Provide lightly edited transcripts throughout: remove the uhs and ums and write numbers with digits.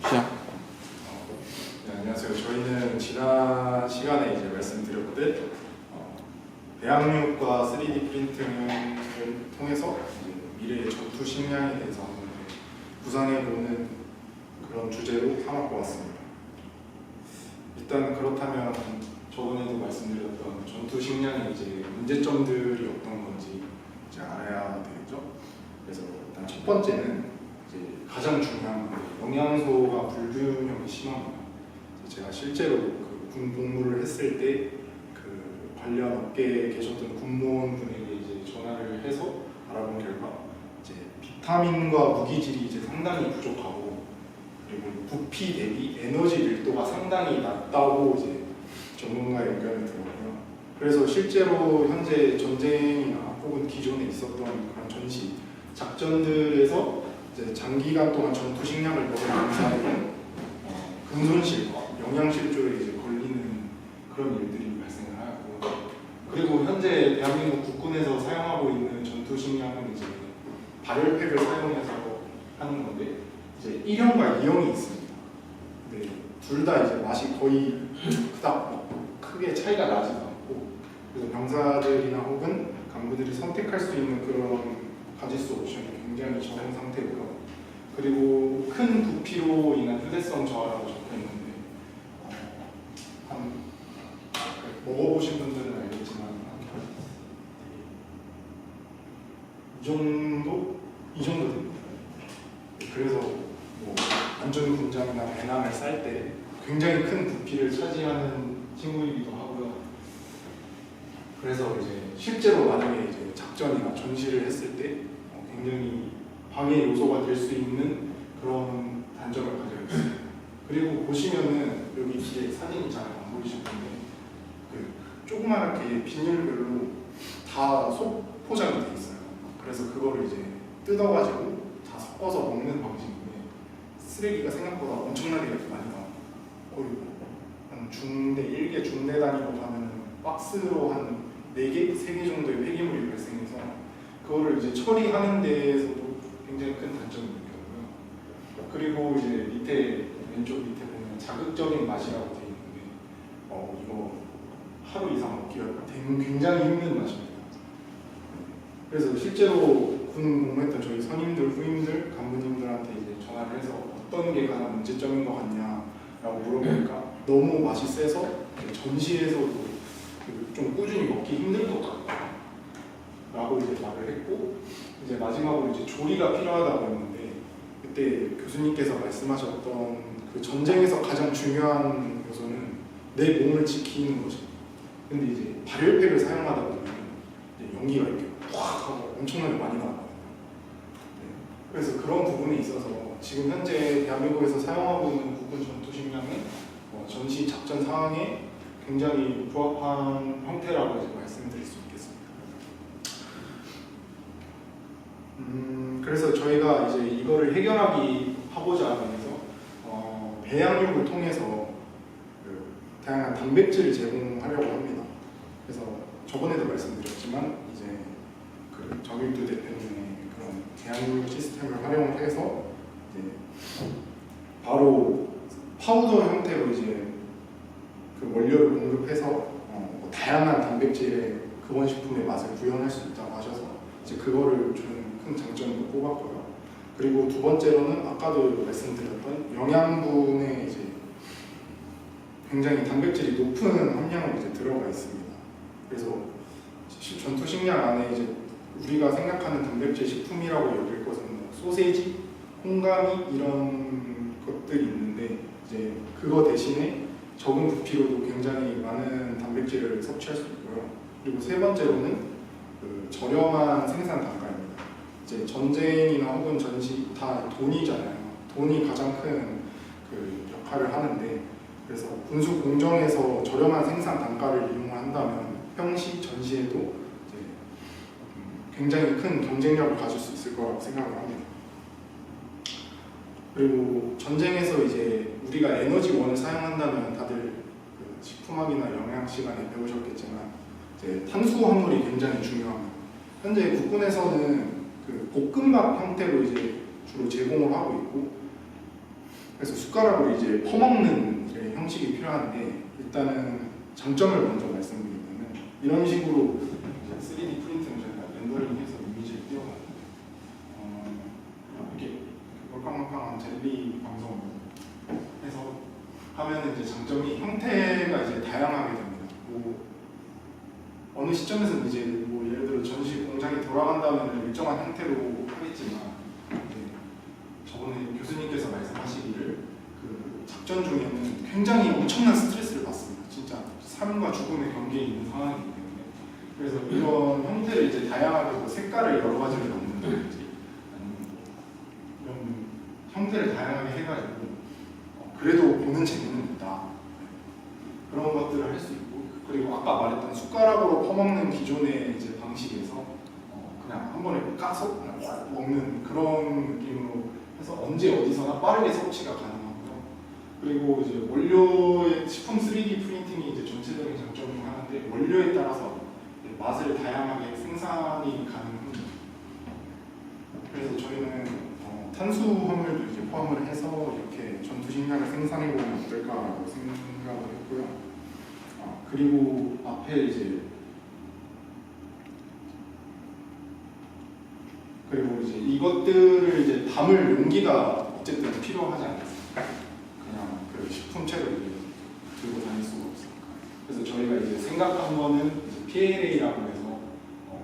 시작. 네, 안녕하세요. 저희는 지난 시간에 이제 말씀드렸듯 배양육과 3D 프린팅을 통해서 이제 미래의 전투 식량에 대해서 한번 구상해보는 그런 주제로 삼았고 왔습니다. 일단 그렇다면 저번에도 말씀드렸던 전투 식량의 이제 문제점들이 어떤 건지 이제 알아야 되겠죠. 그래서 일단 첫 번째는 이제 가장 중요한 영양소가 불균형이 심합니다. 제가 실제로 그 군 복무를 했을 때 그 관련 업계에 계셨던 군무원분에게 이제 전화를 해서 알아본 결과 이제 비타민과 무기질이 이제 상당히 부족하고 그리고 부피 대비 에너지 밀도가 상당히 낮다고 이제 전문가의 의견을 들었고요. 그래서 실제로 현재 전쟁이나 혹은 기존에 있었던 그런 전시 작전들에서 이제 장기간 동안 전투 식량을 먹은 병사에게 근손실과 영양실조에 이제 걸리는 그런 일들이 발생을 하고, 그리고 현재 대한민국 국군에서 사용하고 있는 전투 식량은 이제 발열팩을 사용해서 하는 건데 이제 1형과 2형이 있습니다. 근데 둘 다 이제 맛이 거의 그닥 크게 차이가 나지도 않고, 그래서 병사들이나 혹은 간부들이 선택할 수 있는 그런 가짓수 옵션이 굉장히 적은 상태고요. 그리고 큰 부피로 인한 휴대성 저하라고 적혀 있는데 먹어보신 분들은 알겠지만 이 정도 됩니다. 그래서 뭐 안전 군장이나 배낭을 쌀 때 굉장히 큰 부피를 차지하는 친구이기도 하고요. 그래서 이제 실제로 만약에 이제 작전이나 전시를 했을 때 굉장히 방해 요소가 될 수 있는 그런 단점을 가지고 있습니다. 그리고 보시면은 여기 뒤에 사진이 잘 안 보이실 텐데 그 조그맣게 비닐별로 다 속 포장이 돼 있어요. 그래서 그거를 이제 뜯어가지고 다 섞어서 먹는 방식인데 쓰레기가 생각보다 엄청나게 많이 나와요. 거의 한 중대 1개 중대 단위로 가면 박스로 한 4개, 3개 정도의 폐기물이 발생해서 그거를 이제 처리하는 데에서도 굉장히 큰 단점이 있고요. 그리고 이제 밑에 왼쪽 밑에 보면 자극적인 맛이라고 되어 있는데 이거 하루 이상 먹기가 굉장히 힘든 맛입니다. 그래서 실제로 군 복무했던 저희 선임들, 후임들, 간부님들한테 이제 전화를 해서 어떤 게 가장 문제점인 것 같냐라고 물어보니까 너무 맛이 세서 전시에서도 좀 꾸준히 먹기 힘들 것 같다 라고 이제 말을 했고, 이제 마지막으로 이제 조리가 필요하다고 했는데 그때 교수님께서 말씀하셨던 그 전쟁에서 가장 중요한 요소는 내 몸을 지키는 것입니다. 근데 이제 발열팩을 사용하다 보면 이제 연기가 이렇게 확 하고 엄청나게 많이 나와요. 그래서 그런 부분에 있어서 지금 현재 대한민국에서 사용하고 있는 국군 전투 식량은 전시 작전 상황에 굉장히 부합한 형태라고 이제 말씀드릴 수 있겠습니다. 그래서 저희가 이제 이거를 해결하기 하고자 해서 배양육을 통해서 그 다양한 단백질을 제공하려고 합니다. 그래서 저번에도 말씀드렸지만 이제 그 정일두 대표님의 그런 배양육 시스템을 활용해서 이제 바로 파우더 형태로 이제 그 원료를 공급해서 뭐 다양한 단백질의 근원식품의 맛을 구현할 수 있다고 하셔서 이제 그거를 주는 큰 장점으로 꼽았고요. 그리고 두 번째로는 아까도 말씀드렸던 영양분에 이제 굉장히 단백질이 높은 함량으로 이제 들어가 있습니다. 그래서 전투 식량 안에 이제 우리가 생각하는 단백질 식품이라고 여길 것은 뭐 소세지, 홍가미 이런 것들이 있는데 이제 그거 대신에 적은 부피로도 굉장히 많은 단백질을 섭취할 수 있고요. 그리고 세 번째로는 그 저렴한 생산 단가입니다. 이제 전쟁이나 혹은 전시 다 돈이잖아요. 돈이 가장 큰 그 역할을 하는데, 그래서 군수 공정에서 저렴한 생산 단가를 이용한다면 평시 전시에도 이제 굉장히 큰 경쟁력을 가질 수 있을 거라고 생각을 합니다. 그리고 전쟁에서 이제 우리가 에너지원을 사용한다면 다들 그 식품학이나 영양 시간에 배우셨겠지만 이제 탄수화물이 굉장히 중요합니다. 현재 국군에서는 그 볶음밥 형태로 이제 주로 제공을 하고 있고, 그래서 숟가락으로 이제 퍼먹는 이제 형식이 필요한데 일단은 장점을 먼저 말씀드리면 이런 식으로 이제 3D 프린팅을 저희가 렌더링해서 이미지를 띄워가지고 이렇게 몰캉몰캉한 젤리 방송으로 해서 하면 이제 장점이 형태가 이제 다양하게 됩니다. 뭐 어느 시점에서는 이제 뭐 예를 들어 전시 공장이 돌아간다면 일정한 형태로 하겠지만 저번에 교수님께서 말씀하시기를 그 작전 중에는 굉장히 엄청난 스트레스를 받습니다. 진짜 삶과 죽음의 경계에 있는 상황이기 때문에 그래서 이런 형태를 이제 다양하게 뭐 색깔을 여러 가지를 넣는다든지 아니면 이런 형태를 다양하게 해가지고 그래도 보는 재미는 있다. 그런 것들을 할 수 있고 그리고 아까 말했던 숟가락으로 퍼먹는 기존의 이제 방식에서 그냥 한 번에 까서 그냥 먹는 그런 느낌으로 해서 언제 어디서나 빠르게 섭취가 가능하고요. 그리고 이제 원료의 식품 3D 프린팅이 이제 전체적인 장점 중 하나인데 원료에 따라서 맛을 다양하게 생산이 가능합니다. 그래서 저희는 탄수화물도 이제 포함을 해서 이렇게 전투 식량을 생산해 보면 어떨까라고 생각을 했고요. 그리고 앞에 이제 그리고 이제 이것들을 이제 담을 용기가 어쨌든 필요하지 않겠습니까? 그냥 그 식품체를 들고 다닐 수가 없으니까. 그래서 저희가 이제 생각한 거는 이제 PLA라고 해서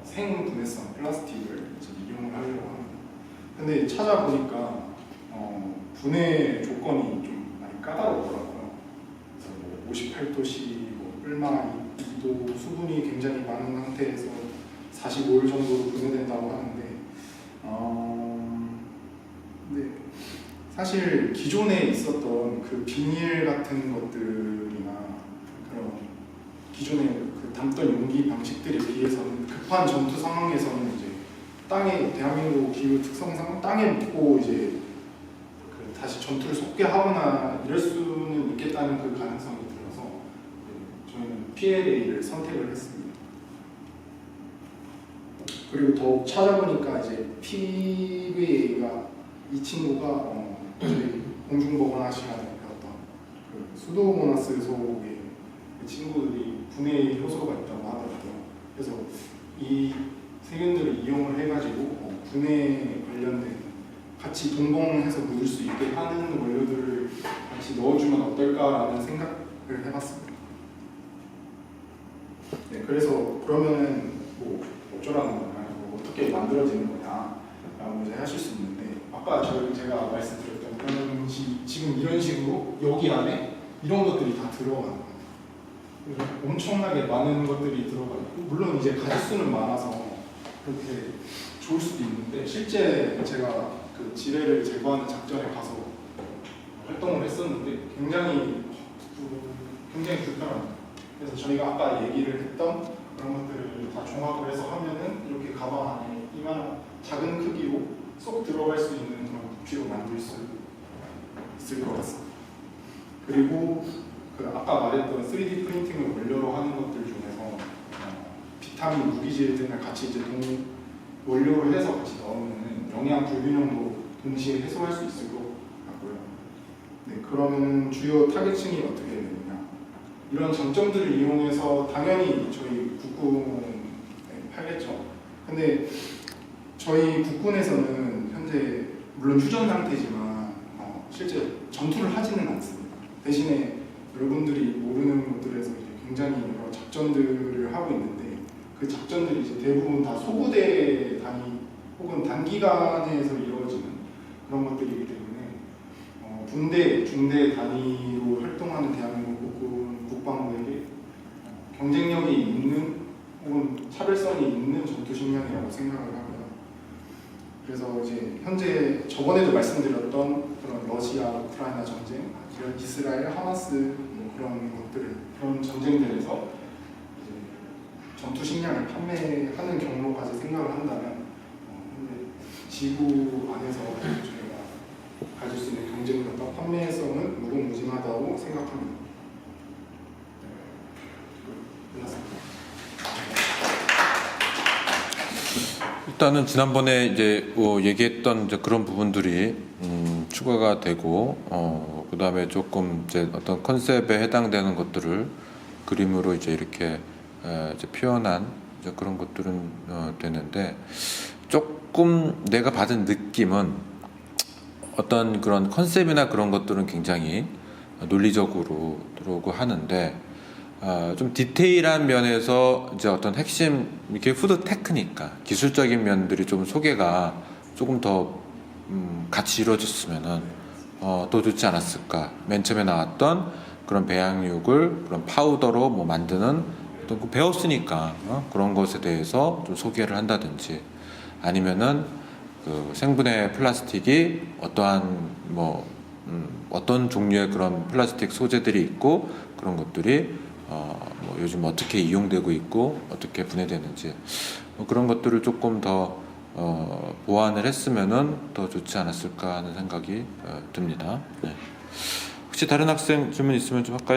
생분해성 플라스틱을 이제 이용을 하려고 합니다. 근데 찾아보니까 분해 조건이 좀 많이 까다롭더라고요. 그래서 뭐 58도씨, 뭐 뿔마 2도 수분이 굉장히 많은 상태에서 45일 정도로 분해된다고 하는데 네, 사실 기존에 있었던 그 비닐 같은 것들이나 그런 기존에 그 담던 용기 방식들에 비해서는 급한 전투 상황에서는 이제 땅에 대한민국 기후 특성상 땅에 묻고 이제 그 다시 전투를 속게 하거나 이럴 수는 있겠다는 그 가능성이 들어서 저희는 PLA를 선택을 했습니다. 그리고 더욱 찾아보니까 이제 PVA가 이 친구가 저희 공중보건학 시간에 배웠던 그 수도모나스 속의 그 친구들이 분해 효소가 있다고 하더라고요. 그래서 이 세균들을 이용을 해가지고 분해 관련된 같이 동봉해서 묻을 수 있게 하는 원료들을 같이 넣어주면 어떨까라는 생각을 해봤습니다. 네, 그래서 그러면은 뭐 어쩌라는 거냐, 뭐 어떻게 만들어지는 거냐라고 이제 하실 수 있는데 아까 제가 말씀드렸던 그런 지금 이런 식으로 여기 안에 이런 것들이 다 들어가는 거예요. 엄청나게 많은 것들이 들어가 있고 물론 이제 가짓수는 많아서 그렇게 좋을 수도 있는데 실제 제가 그 지뢰를 제거하는 작전에 가서 활동을 했었는데 굉장히 불편합니다. 그래서 저희가 아까 얘기를 했던 그런 것들을 다 종합을 해서 하면은 이렇게 가방 안에 이만한 작은 크기로 쏙 들어갈 수 있는 그런 부피로 만들 수 있을 것 같습니다. 그리고 그 아까 말했던 3D 프린팅을 원료로 하는 것들 중에서 비타민, 무기질 등을 같이 이제 원료로 해서 같이 넣으면 영양 불균형도 동시에 해소할 수 있을 것 같고요. 네, 그러면 주요 타겟층이 어떻게 되느냐? 이런 장점들을 이용해서 당연히 저희 국군에 팔겠죠. 근데 저희 국군에서는 현재 물론 휴전 상태지만 실제 전투를 하지는 않습니다. 대신에 여러분들이 모르는 것들에서 이제 굉장히 여러 작전들을 하고 있는데 그 작전들이 이제 대부분 다 소부대 단위 혹은 단기간에서 이루어지는 그런 것들이기 때문에 분대, 중대 단위로 활동하는 대한민국 국군 국방부에게 경쟁력이 있는 혹은 차별성이 있는 전투 식량이라고 생각을 하고요. 그래서 이제 현재 저번에도 말씀드렸던 그런 러시아, 우크라이나 전쟁, 이스라엘, 하마스 뭐 그런 것들, 그런 전쟁들에서 이제 전투 식량을 판매하는 경로까지 생각을 한다면 현재 지구 안에서 저희가 가질 수 있는 경쟁력과 판매성은 무궁무진하다고 생각합니다. 끝났습니다. 일단은 지난번에 이제 얘기했던 이제 그런 부분들이 추가가 되고 그다음에 조금 이제 어떤 컨셉에 해당되는 것들을 그림으로 이제 이렇게 이제 표현한 이제 그런 것들은 되는데, 조금 내가 받은 느낌은 어떤 그런 컨셉이나 그런 것들은 굉장히 논리적으로 들어오고 하는데, 좀 디테일한 면에서 이제 어떤 핵심 이렇게 푸드 테크니까 기술적인 면들이 좀 소개가 조금 더 같이 이루어졌으면은 더 좋지 않았을까. 맨 처음에 나왔던 그런 배양육을 그런 파우더로 뭐 만드는 또 배웠으니까 그런 것에 대해서 좀 소개를 한다든지, 아니면은 그 생분해 플라스틱이 어떠한 뭐 어떤 종류의 그런 플라스틱 소재들이 있고 그런 것들이 뭐 요즘 어떻게 이용되고 있고 어떻게 분해되는지 뭐 그런 것들을 조금 더 보완을 했으면은 더 좋지 않았을까 하는 생각이 듭니다. 네. 혹시 다른 학생 질문 있으면 좀 할까요?